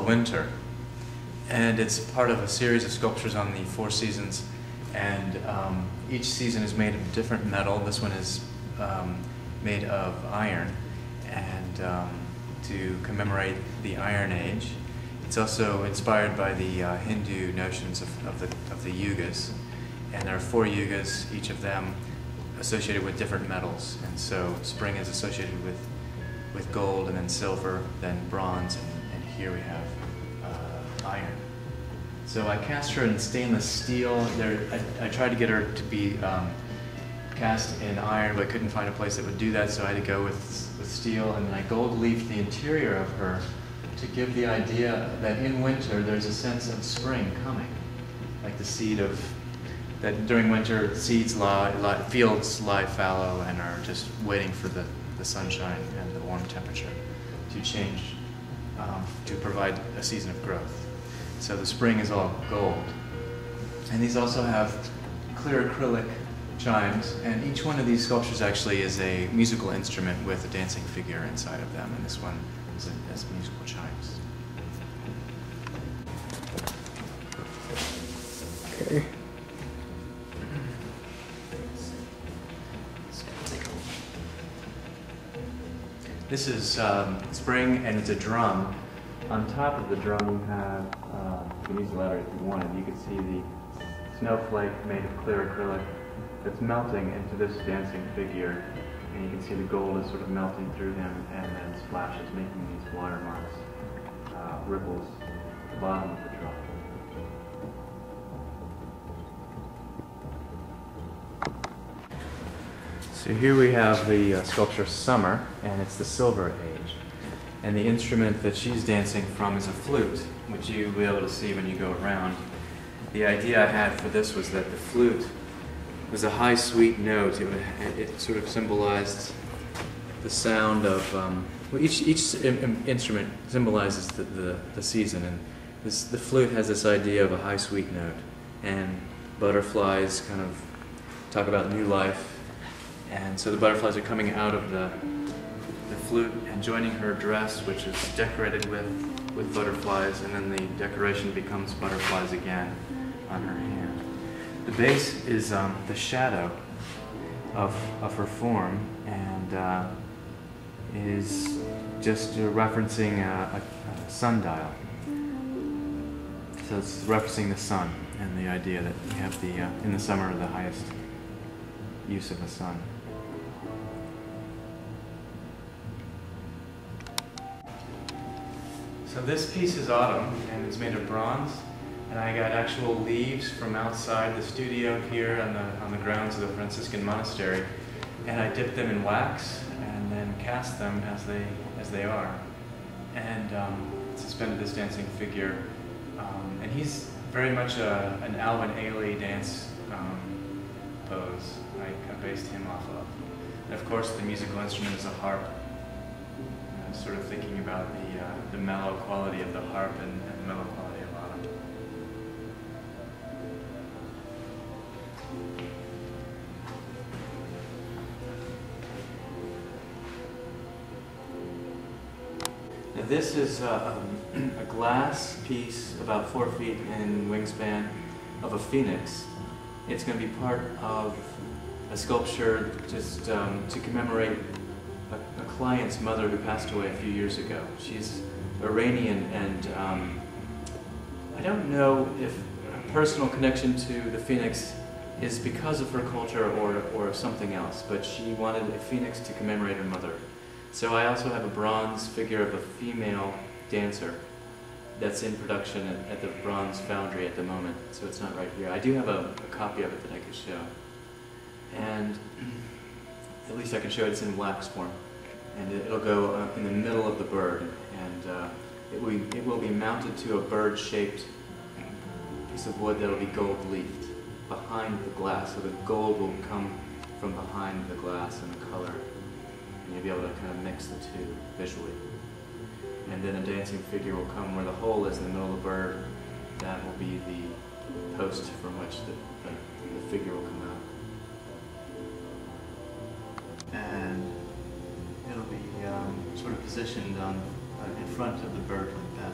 Winter. And it's part of a series of sculptures on the four seasons. And each season is made of a different metal. This one is made of iron, and to commemorate the Iron Age. It's also inspired by the Hindu notions of the yugas. And there are four yugas, each of them associated with different metals. And so spring is associated with gold, and then silver, then bronze, and here we have iron. So I cast her in stainless steel. I tried to get her to be cast in iron, but I couldn't find a place that would do that, so I had to go with steel. And then I gold leafed the interior of her to give the idea that in winter there's a sense of spring coming, like the seed of that during winter seeds fields lie fallow and are just waiting for the sunshine and the warm temperature to change, to provide a season of growth. So the spring is all gold. And these also have clear acrylic chimes, and each one of these sculptures actually is a musical instrument with a dancing figure inside of them, and this one has musical chimes. Okay. This is spring, and it's a drum. On top of the drum you have, you can use the ladder if you wanted, you can see the snowflake made of clear acrylic that's melting into this dancing figure, and you can see the gold is sort of melting through him and then splashes, making these watermarks, ripples at the bottom of the drum. So here we have the sculpture Summer, and it's the Silver Age. And the instrument that she's dancing from is a flute, which you'll be able to see when you go around. The idea I had for this was that the flute was a high, sweet note. It sort of symbolized the sound of, well, each instrument symbolizes the season, and the flute has this idea of a high, sweet note. And butterflies kind of talk about new life. And so the butterflies are coming out of the flute and joining her dress, which is decorated with butterflies, and then the decoration becomes butterflies again on her hand. The base is the shadow of her form, and is just referencing a sundial. So it's referencing the sun and the idea that we have in the summer the highest use of the sun. So this piece is autumn, and it's made of bronze, and I got actual leaves from outside the studio here on the grounds of the Franciscan monastery, and I dipped them in wax and then cast them as they are, and suspended this dancing figure, and he's very much an Alvin Ailey dance pose I based him off of. And of course the musical instrument is a harp. I'm sort of thinking about the mellow quality of the harp and the mellow quality of autumn. Now this is a glass piece about 4 feet in wingspan of a phoenix. It's going to be part of a sculpture just to commemorate a client's mother who passed away a few years ago. She's Iranian, and I don't know if a personal connection to the phoenix is because of her culture or something else, but she wanted a phoenix to commemorate her mother. So I also have a bronze figure of a female dancer that's in production at the Bronze Foundry at the moment, so it's not right here. I do have a copy of it that I could show. And at least I can show it. It's in wax form. And it'll go in the middle of the bird, and it will be mounted to a bird-shaped piece of wood that'll be gold-leafed behind the glass, so the gold will come from behind the glass and the color, and you'll be able to kind of mix the two visually. And then a dancing figure will come where the hole is in the middle of the bird. That will be the post from which the figure will come out. And it'll be sort of positioned in front of the bird like that.